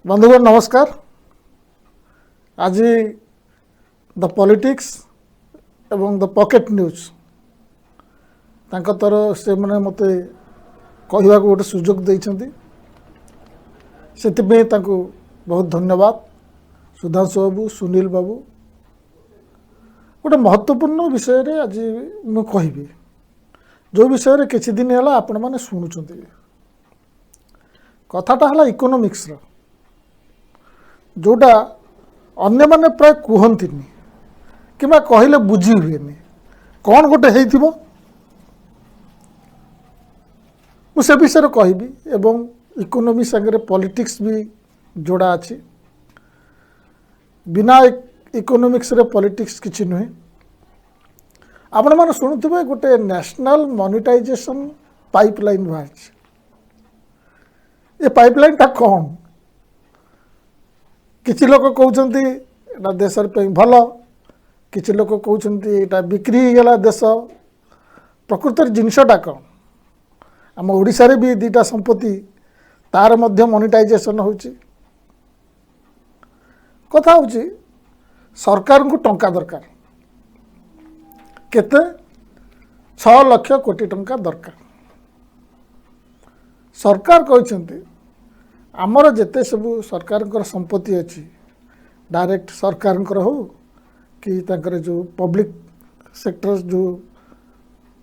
बंधुगण नमस्कार। आज द पॉलिटिक्स एवं द पॉकेट न्यूज तर से मैंने मत कहवा गोटे सुजोग देइछंती से बहुत धन्यवाद। सुधांशु बाबू, सुनील बाबू गोटे महत्वपूर्ण विषय रे आज मु कहबी जो विषय रे किछि दिन है आपण माने शुणुचंती। कथाटा है इकोनॉमिक्स रो जोटा अन्य माने प्राय कहंतिनी किबा कहले बुझी हुएनी कौन गोटे हेइथिबो मु से विषय कहबी एवं इकोनॉमी संगे पॉलिटिक्स भी जोड़ा अछि। बिना इकोनॉमिक्स रे पॉलिटिक्स किछि नुहे। आपण माने शुणुथिबे गोटे नेशनल मोनेटाइजेशन पाइपलाइन बाहर। ये पाइपलाइन टा कौन किछि लोक कहउछंती एटा देशर पे भल, किछि लोक कहउछंती एटा बिक्री गेला देश। प्रकृतर जिनसटा कौन आम ओडिशा रे भी दुटा संपत्ति तार मध्य मोनेटाइजेशन होची। कथा होची सरकार को टंका दरकार केते 6 लाख कोटी टंका दरकार। सरकार कहते आमर जेते सबू सरकार संपत्ति अच्छी डायरेक्ट सरकार हो कि ताकर जो पब्लिक सेक्टर जो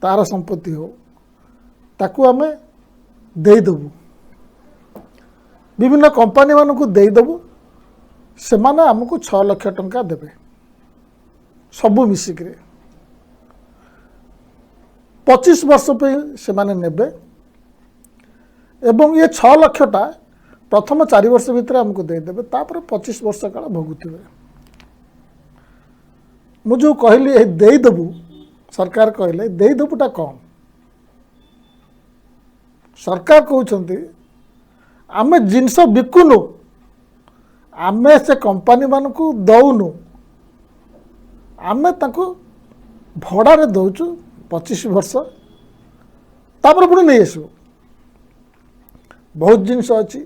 तार संपत्ति हो ताकू आमे देदेबू विभिन्न कंपनी मान को देदेबू से माने आमको 6 लाख टंका देवे सबू मिसिक 25 वर्ष पे से माने नेबे एवं ये 6 लाखटा प्रथम 4 वर्ष भितर आमको देदेवे तापर 25 वर्ष काल भोगुथिबे। मु जो कहली देदेबू सरकार कहले देदेबूटा कौन सरकार कहउछंती आमे जिनस बिकुनु आमे से कंपनी मान को दउनु आमे ताको भड़ा रे दउचु 25 वर्ष तापर पुणी नहीं आसू। बहुत जिनस अच्छी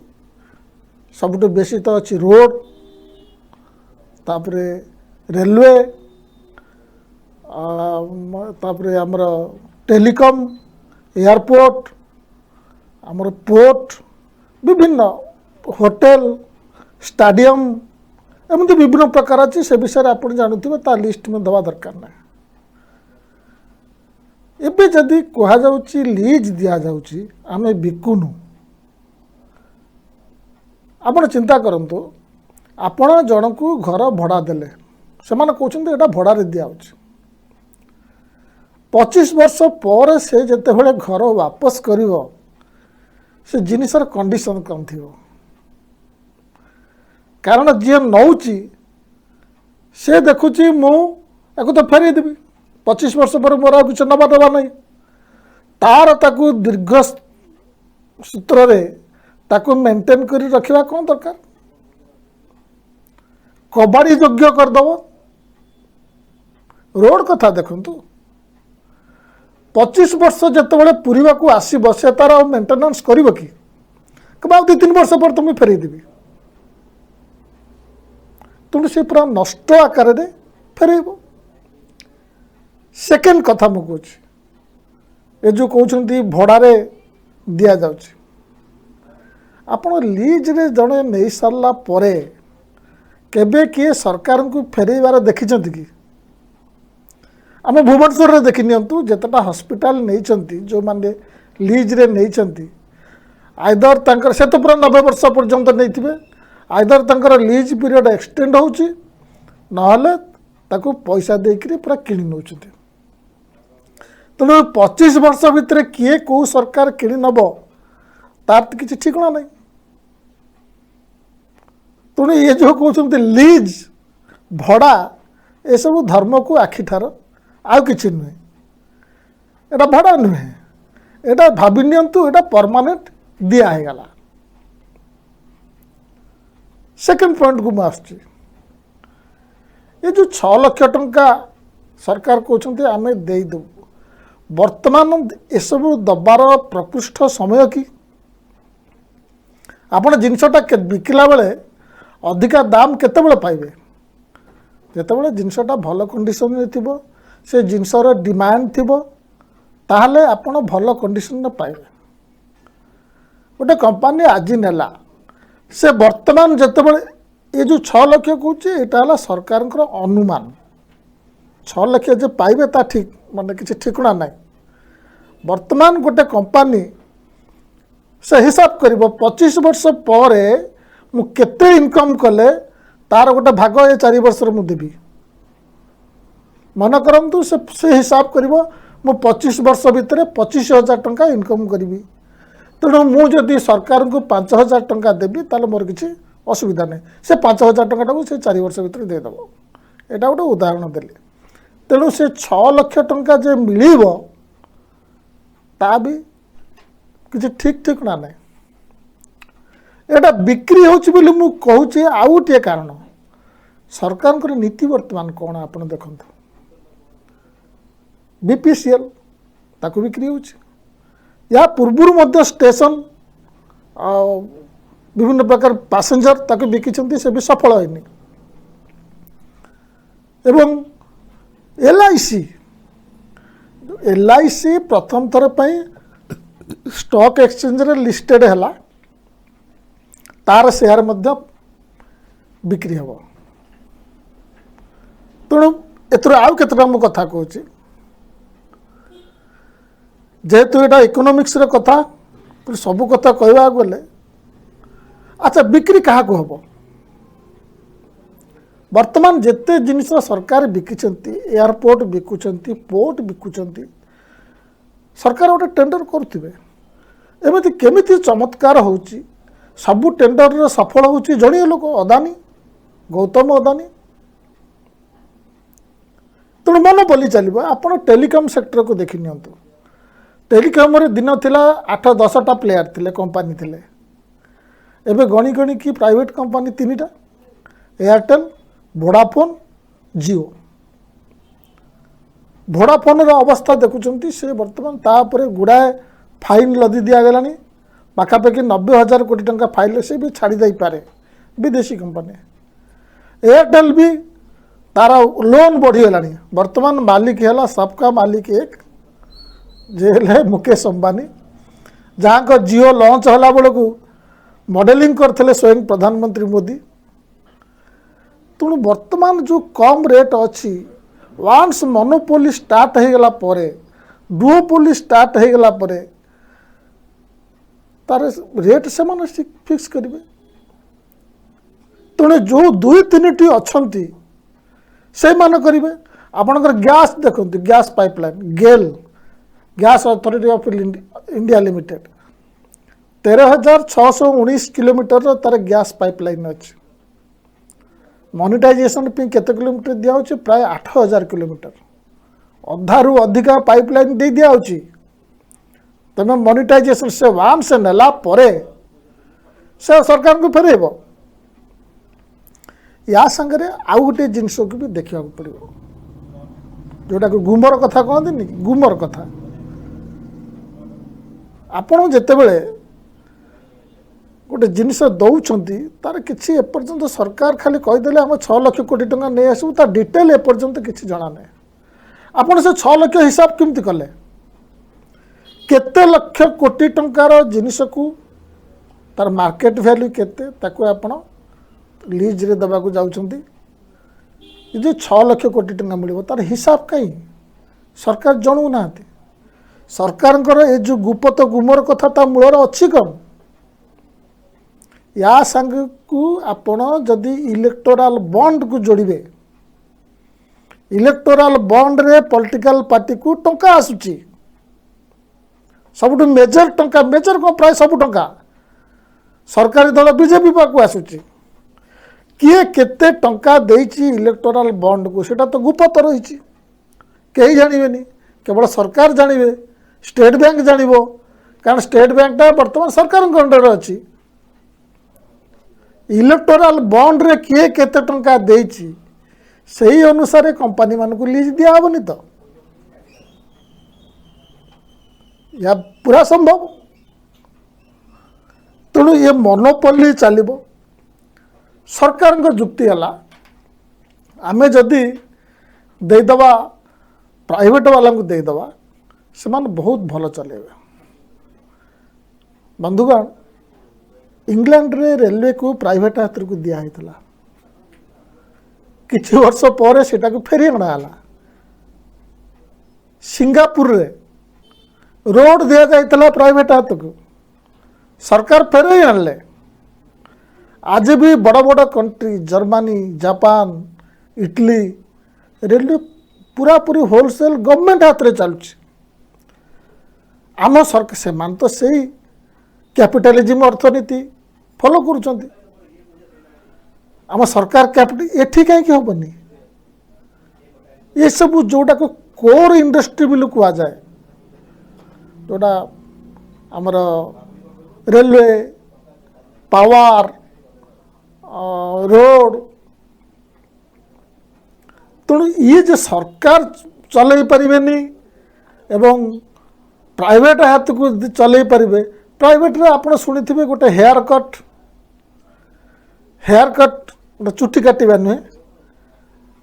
सबुठ बेसी तो अच्छी रोड तापरे रेलवे तापरे आमर टेलीकॉम एयरपोर्ट आमर पोर्ट विभिन्न होटेल स्टाडियम एमती विभिन्न प्रकार अच्छी से विषय आप जानते ता लिस्ट में दवा दरकार ना। एबे जदि कहा जाउची लीज दिया जाउची आमे बिकुनु आपण चिंता करंतु आपण जन को घर भड़ा देले से माने कहउछंती एटा भड़ा रे दिया होची 25 वर्ष पर से जते बेले घर वापस करिवो से जिनिसर कंडीशन कम थिवो कारण जे नौची से देखुची मु एको तो फेरी देबी 25 वर्ष पर मोर कुछ नबा दबा नहीं तार ताकू दीर्घ सूत्र रे ताकू मेंटेन करी रखिबा कौन दरकार कबाड़ी योग्य करदब। रोड कथा देखंतु 25 वर्ष जते पूरीवा को आसीब से तार मेंटेनेंस करिवो कि कबा 2-3 वर्ष पर तुम फेरी देबी तुम से पूरा नष्ट आकार रे फेरेबो। सेकेंड कथा मु कहूँ ए जो कहउछंती भड़ा रे दिया जाउची आपण लीज रे जड़े नहीं सारा परे केबे किए सरकार को फेरबार देखिछंती कि आम भुवनेश्वर रे देखि नियंतु जेतटा हॉस्पिटल नहीं जो माने लीज रे नहीं आइदर तांकर से तो पूरा 90 वर्ष पर्यंत नहीं थिबे आइदर तांकर लीज पीरियड एक्सटेंड होउची नहले ताकू पैसा देकरी पूरा किणी नउछंती। तेणु 25 वर्ष भितर किए को सरकार किणी नब तार तो किसी ठिकना नहीं। तेणु ये जो कहते लीज भड़ा ये सब धर्म को आखिठार आउ किछि नुहे एटा भड़ा नुहे एटा भाबि नियंतु एटा परमानेंट दिया है गला। सेकेंड पॉइंट को आसुची ये जो 6 लाख टंका सरकार कहते आमे दे देबु वर्तमान ये सब दबार प्रकृष्ट समय कि आपण जिनसटा बिकिला बेले अधिका दाम केतेबेले पाइबे जेतेबेले जिनसटा भल कंडीशन रे थिबो से जिनसर डिमांड थिबो ताहले आपण भल कंडीशन रे पाइबे। गोटे कंपनी आज नेला से वर्तमान जेतेबेले ये जो 6 लाख कहूँ यहाँ सरकार अनुमान 6 लाख जे पाइबे ता ठीक माने किसी ठिकना ना वर्तमान गोटे कंपनी से हिसाब कर 25 वर्ष पर मु केते इनकम कले तार गोटे भाग ये 4 वर्ष मु देवी मन करंतु से हिसाब कर मु 25 वर्ष भितर 25,000 टंका इनकम करी तेणु मुझे सरकार को 5,000 टंका देवी ताले मोर किसी असुविधा नहीं से 5,000 टंका से 4 वर्ष भितर देदेव यहाँ गोटे उदाहरण देली तेणु से 6 लाख टंका जे मिल ता भी किसी ठीक ठीक ना नहीं एटा बिक्री होची बोली मु कहूची आउ गोटे कारण सरकार नीति वर्तमान कौन आप देखु बीपीसीएल ताकू बिक्री होची या पूर्वर मध्य स्टेशन विभिन्न प्रकार पैसेंजर ताकू बिकी से भी सफल होनी एवं एलआईसी प्रथम थर पर स्टॉक एक्सचेंज रे लिस्टेड है तार शेयर मध्य बिक्री हम तेणु एथर आउ केतटा मु कथा कहूँ जेहेतु यहाँ इकोनोमिक्स रे कथा सबू कथा कहवा गले अच्छा बिक्री क्या हम वर्तमान जिते जिनिस सरकार बिकिछंती एयरपोर्ट बिकुचंती पोर्ट बिकुचंती सरकार गोटे टेंडर करुवे एमती केमिति चमत्कार होची सबू टेंडर रे सफल होची जड़िए लोक अदानी गौतम अदानी तेणु मन बोली चलो आप टेलीकॉम सेक्टर को देखी नियंतु टेलीकॉम रे दिन थिला 8-10टा प्लेयर थिले कंपनी थिले एबे गणी गणी की प्राइवेट कंपनी 3टा एयरटेल वोडाफोन जियो वोडाफोन रो अवस्था देखुचंती से वर्तमान तापरे गुड़ाए फाइन लदी दिया गलानी पाखापाखि 90,000 कोटी टंका फाइल से भी छाड़ी दे पारे विदेशी कंपनी एयरटेल भी तार लोन बढ़ीगलानी वर्तमान मालिक है सबका मालिक एक जे मुकेश अंबानी जहाँ को जियो लॉन्च होला बेलू मॉडलिंग करते स्वयं प्रधानमंत्री मोदी तेणु वर्तमान जो कम रेट अच्छी वांस मोनोपोली स्टार्ट हो गला परे डुओपोली स्टार्ट हो गला परे तार रेट से माने फिक्स करेंगे तेणु जो 2-3टी अच्छी से मान करेंगे आपणकर गैस देखो gas pipeline GAIL gas authority of India limited 13,619 kilometre तार गैस पाइपलाइन अच्छी मोनेटाइजेशन केते किलोमीटर दिया प्राय 8,000 किलोमीटर अधारू अधिका पाइपलाइन दे दिया तेज मोनेटाइजेशन से वाम से नेला परे से सरकार को फेरब या संगे आउ गोटे जिनस को भी देखा पड़ो जोटा कि गुमर कथा कहते गुमर कथा आपण जितेबले गोटे जिनस दौरान तार किसी एपर्यंत सरकार खाली कहीदे आम 6 लाख कोटी टंका नहीं आसू तार डिटेल एपर्यंत किसी जना ना आपड़ से 6 लाख हिसाब केमती कले केते लक्ष कोटी टंकार जिनिस को तार मार्केट वैल्यू केते ताको आपण लीज रे दबा को जाउछंती ये 6 लाख कोटी टंका मिलिबो तार हिसाब कहीं सरकार जणु ना सरकार ये जो गुपत गुमर कथा ता मूलर अच्छी कौन या संग को आपण जदि इलेक्टोराल बॉन्ड को जोड़े इलेक्टोराल बॉन्ड रे पॉलिटिकल पार्टी को टंका आसुची सबुठ मेजर टंका मेजर को प्राय सब टंका सरकारी दल बीजेपी पाक आसुची किए केते टंका देइची इलेक्टोराल बॉन्ड को सेटा तो गुप्त रही कहीं जानवेनी केवल सरकार जानवे स्टेट बैंक जानव कारण स्टेट बैंक टा बर्तमान सरकार अंडर अच्छी इलेक्टोराल बॉन्ड रे किए केते टंका देइची सही अनुसार कंपनी मान को लीज दिया हेबनी तो या पूरा संभव तेणु ये मोनोपोली चलो सरकार जुक्ति है आमे जदि देदवा प्राइवेट वाला को देदवा से बहुत भल चलेबे। बंधुगण इंग्लैंड रे रेलवे को प्राइवेट हाथ को दिया होता किछि वर्ष पर सेटा को फेरी अणाला। सिंगापुर रे रोड दिया जाता प्राइवेट हाथ को सरकार फेरे आणले। आज भी बड़ बड़ country Germany Japan Italy railway पूरा पूरी होलसेल गवर्नमेंट हाथ रे चलुछि। आम सरकार से मान तो सही कैपिटलिज्म अर्थनीति फॉलो करुचंती। आम सरकार कैपिटल एठी कहीं हेनी ये सब जोटा को कोर इंडस्ट्री भी कह जाए जोटा आमर रेलवे पावर रोड तेणु ये जो सरकार चल पारे एवं प्राइवेट हाथ को चल पारे। प्राइवेट रे आप शुणी गोटे हेयर कट गोटे चुटी काटा नुहे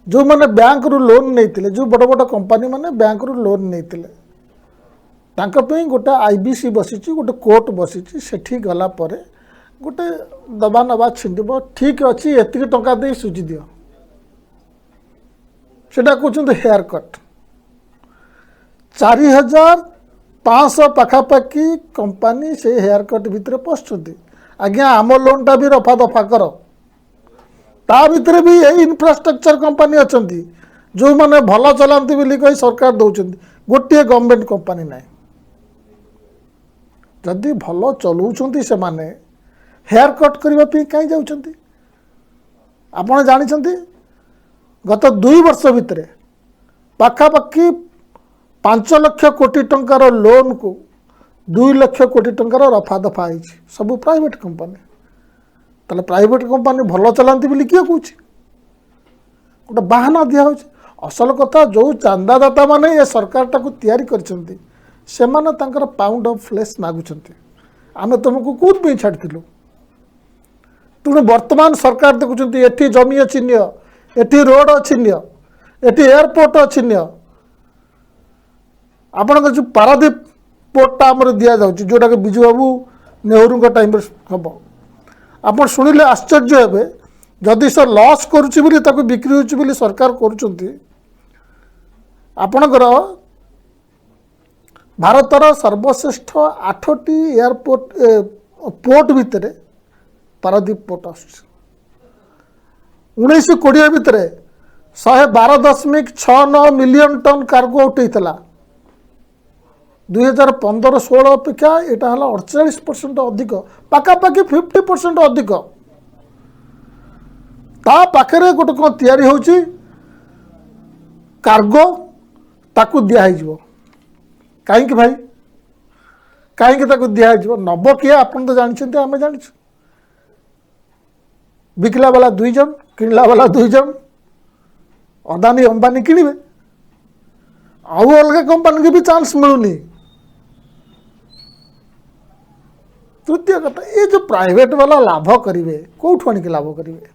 जो मैंने बैंक रु लोन नहीं जो बड़ बड़ कंपनी माने बैंक रु लोन नहीं गोटे आईबीसी बसी गोटे कोर्ट बसी सेठी गला परे गोटे दबा नबा छिंडब ठीक अच्छी एति टंका दे सुझी दियो सेटा कहते हेयर कट 4500 पाखापाखि कंपनी से हेयर कट भितर पशुंट। आज्ञा आम लोनटा भी रफा दफा कर ता भितर भी यही इंफ्रास्ट्रक्चर कंपनी अच्छा जो मैंने भल चलाती बोली कही सरकार दौरान गोटे गवर्नमेंट कंपनी ना जदि भल चलाउछंती से माने हेयर कट करने कहीं जाउछंती। आपण जानिछंती गत 2 वर्ष भितर पाखापाखि 5 लाख कोटी टंकार लोन को 2 लाख कोटी टंकार रफा दफा है सब प्राइवेट कंपनी। ताले प्राइवेट कंपनी भल चलाती बोली किए कौच गोटे बाहाना दिया हो। असल कथा जो चांदादाता माने ये सरकार टाक तैयारी करछंती से माने तांकर पाउंड ऑफ फ्लेश मागुछंती। आमे तुमको कौन पे छाड़थिलु तेणु वर्तमान सरकार देखुछंती एठी जमी अछि निय एठी रोड अछि निय एठी एयरपोर्ट अछि निय। आपण जो पारादीप पोर्टा आमर दिया जाउछि जोटा के बिजू बाबू नेहरू का टाइम हम आप शुणिले आश्चर्य हे जदि से लॉस करुच्ची बोली ताको बिक्री होची बोली सरकार करुचंती। आपणकर भारतर सर्वश्रेष्ठ 8टी एयरपोर्ट पोर्ट भितर पारादीप पोर्ट आस 1920 भितर 112.69 मिलियन टन कार्गो उठेला 2015-16 अपेक्षा यहाँ 48% अधिक पाखापाखि 50% अधिक ता पाखे गोटे कौन तैयारी होची कार्गो ताकू दिया कहीं भाई कहीं ताकू दिया नब किए आप तो जानते आम जान बिकला वाला 2 जन किणला वाला 2 जन अदानी अंबानी किणवे आउ अलग कंपनी की भी चांस मिलूनी। तृतीय कथा ये जो प्राइवेट वाला लाभ करेंगे कौटू आनिक लाभ करेंगे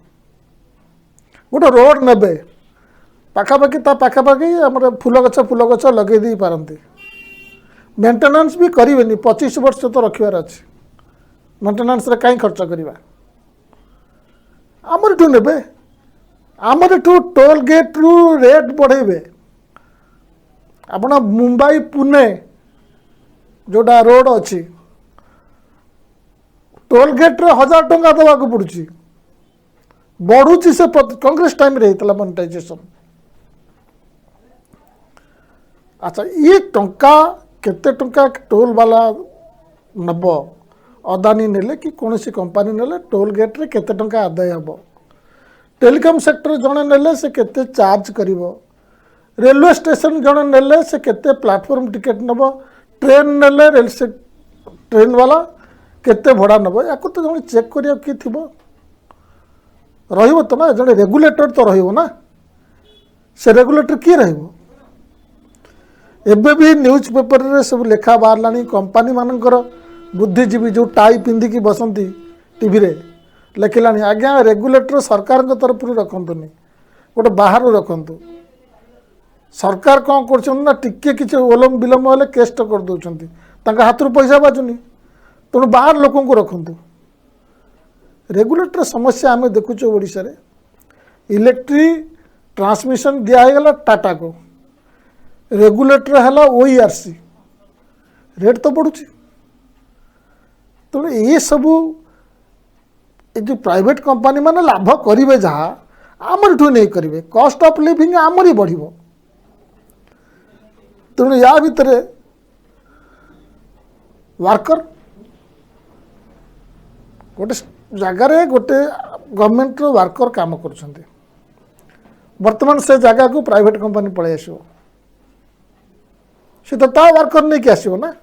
गोटे रोड ने पाखापाखि पाखापाखि आम फूल गछ लगे दे पारती मेंटेनेंस भी करेंगे 25 वर्ष तो रखार अच्छे मेंटेनेंस रे कहीं खर्च करवा आमर ठू ने आमर ठू टोल गेट रु रेट बढ़ेबे। आपना मुंबई पुणे जोटा रोड अच्छी टोल गेट रे 1000 टंका दवा को पड़ुची बढ़ुची से कांग्रेस टाइम रे हितला मोनेटाइजेशन। अच्छा ये टंका केते टंका टोल वाला नब अदानी नेले कि कौन सी कंपनी नेले टोल गेट रे केते टंका आदाय हबो टेलीकॉम सेक्टर जणे नेले से केते चार्ज करिवो रेलवे स्टेशन जणे नेले से केते प्लेटफॉर्म टिकट नब ट्रेन नेले रेल से ट्रेन वाला केते भड़ा नब या तो जने चेक करिया कि थिबो रहिबो तो ना जने रेगुलेटर तो रहिबो ना से रेगुलेटर किए रहिबो। एबे भी न्यूज पेपर रे सब लेखा बाहरलानी कंपनी मानकर बुद्धिजीवी जो टाई पिंधिकी बसंती टीवी रे लेखिलानी आज्ञा रेगुलेटर सरकार तरफ रखंतुनी गोटे बाहर रखंतु सरकार कौन कर टिके किसी ओलम विलम्ब हेल्ले केस तो कर दौरान हाथ पैसा बाजुनी तेणु बाहर लोक रखंतु रेगुलेटर समस्या आम देखुचे ओडिशा रे इलेक्ट्रिक ट्रांसमिशन दिगला टाटा को रेगुलेटर है ओईआरसी रेट तो बढ़ुची तेणु ये सबू ये जो प्राइवेट कंपनी माने लाभ करेंगे जहाँ आमर ठू नहीं करेंगे कॉस्ट ऑफ लिविंग आमरी बढ़ तेणु या भितर वर्कर गोटे जगार गोटे गवर्नमेंट वर्कर काम कर बर्तमान से जगह को प्राइवेट कंपनी पलि आस तो वर्कर नहीं कि आसो ना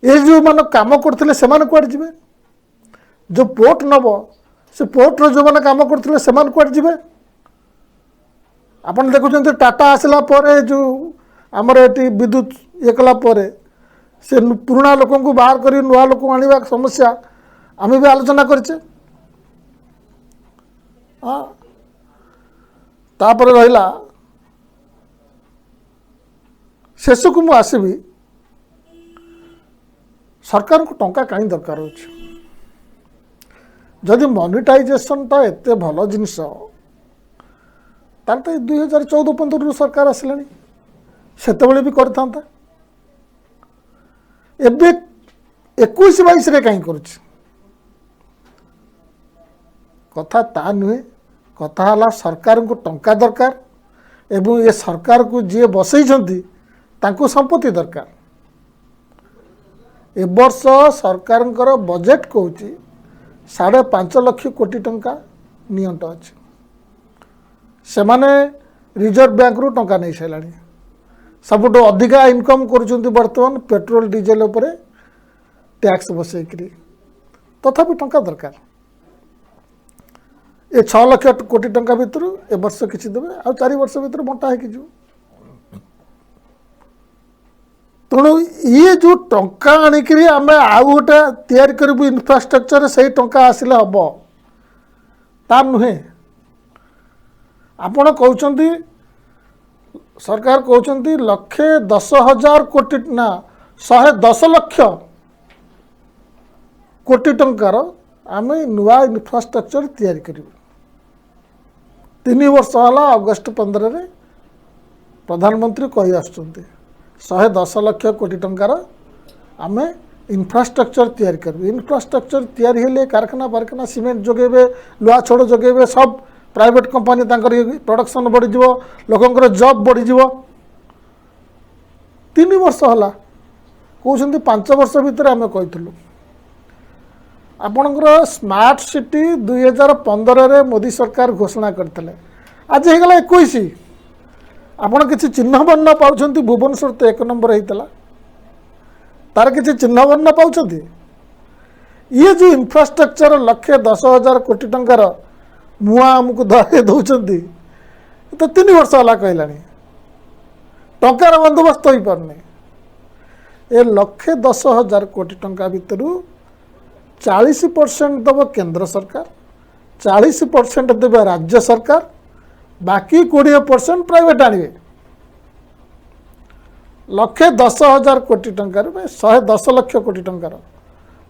ये जो मान काम करते से कड़े जी जो पोर्ट नब से पोर्ट जो मैंने काम करते से कड़े जी आप देखुं टाटा आसला जो आमर ये विद्युत ये कलापर से पुराणा लोक बाहर कर नुआ लोक आने समस्या आम भी आलोचना करचे हाँ तापर रहा शेष को मुझे आसबि सरकार को टंका कहीं दरकार हो जदि मोनिटाइजेशन टा एत भल जिनस तो 2014-15 सरकार आसला सेतबले भी करता एबे 21-22 रे कहीं कर कथा ता नुहे कथा है सरकार को टंका दरकार एवं ये सरकार को जी बसई संपत्ति दरकार ए वर्ष सरकार बजेट कौच 5.5 लाख कोटी टंका नियंट अच्छे से माने रिजर्व बैंक रु टंका नहीं सारा सबुठ अधिका इनकम कर बर्तमान पेट्रोल डीजेल उपरे टैक्स बसईकरी तथापि टंका दरकार ये 6 लाख कोटी टंका भितर ए वर्ष किसी देवे आ 4 वर्ष भितर बंटा है कि तेणु ये जो टंका आणिक आम आउ गोटे तैयारी करूँ इनफ्रास्ट्रक्चर से टंका आसिले हम ता नुहे आपण कहते सरकार कहते 1,10,000 कोटी ना 110 लाख कोटी टंकार आम नुआ इनफ्रास्ट्रक्चर तैयारी करूँ 3 वर्ष है अगस्ट 15 रे प्रधानमंत्री कही आसुँच 110 लाख कोटी टंकार आम इनफ्रास्ट्रक्चर तैयारी करूँ इनफ्रास्ट्रक्चर तैयारी हेले कारखाना बारखाना सीमेंट जोगेबे लुआ छड़ जोगेबे सब प्राइवेट कंपनी प्रोडक्शन बढ़ी लोकंर जॉब बढ़ी 3 वर्ष है कहते 5 वर्ष भितर आम कहूँ आपणकर स्मार्ट सिटी 2015 रे मोदी सरकार घोषणा करते आज होगला 21 आपड़ किसी चिन्ह वर्ण पाँच भुवनेश्वर तो 1 नंबर होता तार किसी चिन्ह वर्ण पाँच ये जो इनफ्रास्ट्रक्चर 1,10,000 कोटी टंकार मुआ आमको धरे दौरान तो 3 वर्ष है कहला टंकार बंदोबस्त हो पारनी ए 1,10,000 कोटी टंका भितर 40% दब केंद्र सरकार 40% देवे राज्य सरकार बाकी 20% प्राइवेट आने 1,10,000 कोटी टंकार 110 लाख कोटी टंकार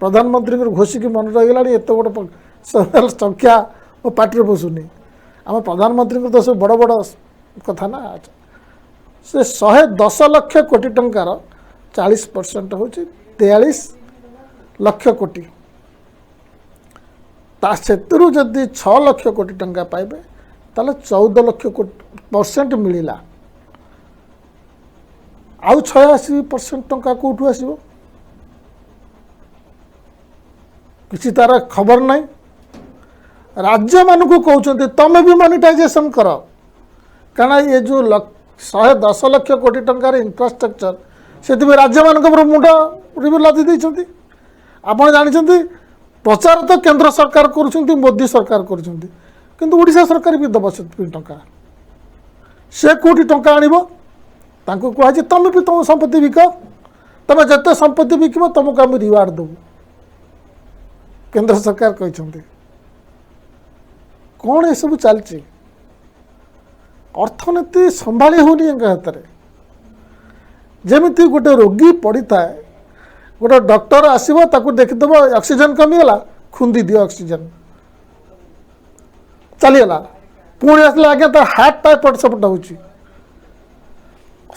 प्रधानमंत्री घोषिक मन रहीगला एत गोटे संख्या वो पार्टी बसुनी आम प्रधानमंत्री तो सब बड़ बड़ कथा ना से 110 लाख कोटी टंकार 40% हूँ 43 लाख कोटी तारू जदि 6 लाख कोटी टंका पाइबे ताले 14 लाख परसेंट मिलला आउ 86% टंका कौटू आसो किसी तार खबर नहीं राज्य मानक कहते तुम भी मोनिटाइजेशन कर कारण ये जो 110 लाख कोटी टंकार इनफ्रास्ट्रक्चर से राज्य मान मुंड लदी आपड़ जानते प्रचार तो केंद्र सरकार कर मोदी सरकार करोड़शा सरकार भी दब टंका से कौटी टंका आण कहुए तुम भी तुम संपत्ति बिक तुम जिते संपत्ति बिक तुमको आम रिवार्ड देवु केंद्र सरकार कहते कौन ये सब चलती अर्थनीति संभाली होनी हाथ में जमी गोटे रोगी पड़ी थाए गोटे डॉक्टर आसो ताकू देखीदेव ऑक्सीजन कमीगला खुंदी दियो ऑक्सीजन चलीगला पुणी आसला आज्ञा तार हार्टटा एपट सेपट हो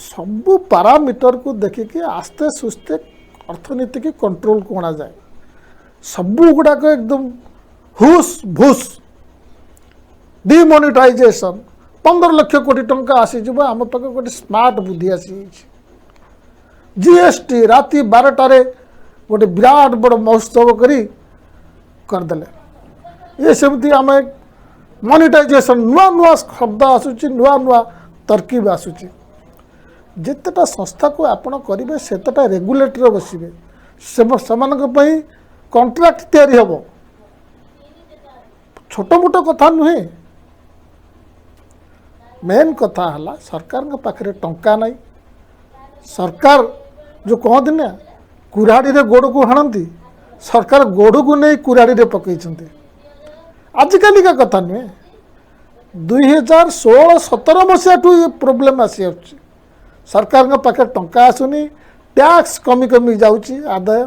सबू पारामीटर को देखिकी आस्ते सुस्ते अर्थनीति की कंट्रोल को अणा जाए सबू गुड़ाक एकदम हुस भूस डिमोनेटाइजेशन 15 लाख कोटी टंका आसीज आम पाखे गोटे स्मार्ट बुद्धि आसी जीएसटी राति 12टारे गोटे विराट बड़ महोत्सव करदे ये सेमती आम मोनेटाइजेशन नुआ नुआ शब्द आसूची नुआ नुआ तरकीब आसूची जितेटा संस्था को आपण करेंगे सेतेटा रेगुलेटर बसवे से कॉन्ट्रैक्ट तैयारी हम छोट मोट कथा नुहे मेन कथा है सरकार पाखे टंका नहीं सरकार जो कहते ना कुराड़ी रे गोड़ को हाणती सरकार गोड़ को नहीं कुराड़ी रे पकई आजिकल का कथा नुहे 2016-17 मसीहा ये प्रोब्लेम आसी सरकार पाखे टंका आसुनी टैक्स कमी कमी जाउची आदाय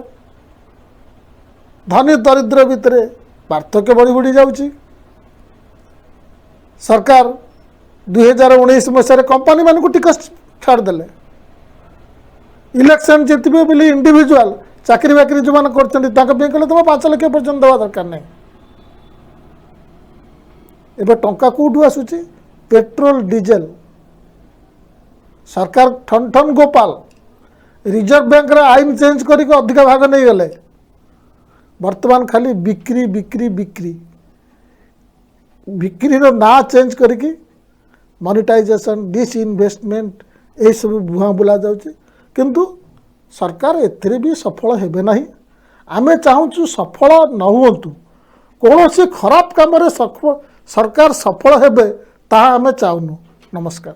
धनी दरिद्र भितर पार्थक्य बढ़ी बढ़ी जाउची सरकार 2019 मसीह कंपनी मान को टिकस छाड़देले इलेक्शन जितबे बोली इंडिविजुअल चाकरी बाकरी जो मैंने करते तुम 5 लाख पर्यटन देवा दरकार नहीं एबे टंका कौटू आसूची पेट्रोल डीजेल सरकार ठन ठन गोपाल रिजर्व बैंक रे आईन चेंज करी अधिक भाग नहीं गले वर्तमान खाली बिक्री बिक्री बिक्री बिक्री रो ना चेंज करी मोनेटाइजेशन डिसइनवेस्टमेंट ये सब भुआ बुला जाउची किंतु सरकार एथिरे भी सफल हेबे नहीं आमे चाहूँ सफल न हुंतु कौन से खराब काम सरकार सफल हेबे ताहा आमे चाहूनु। नमस्कार।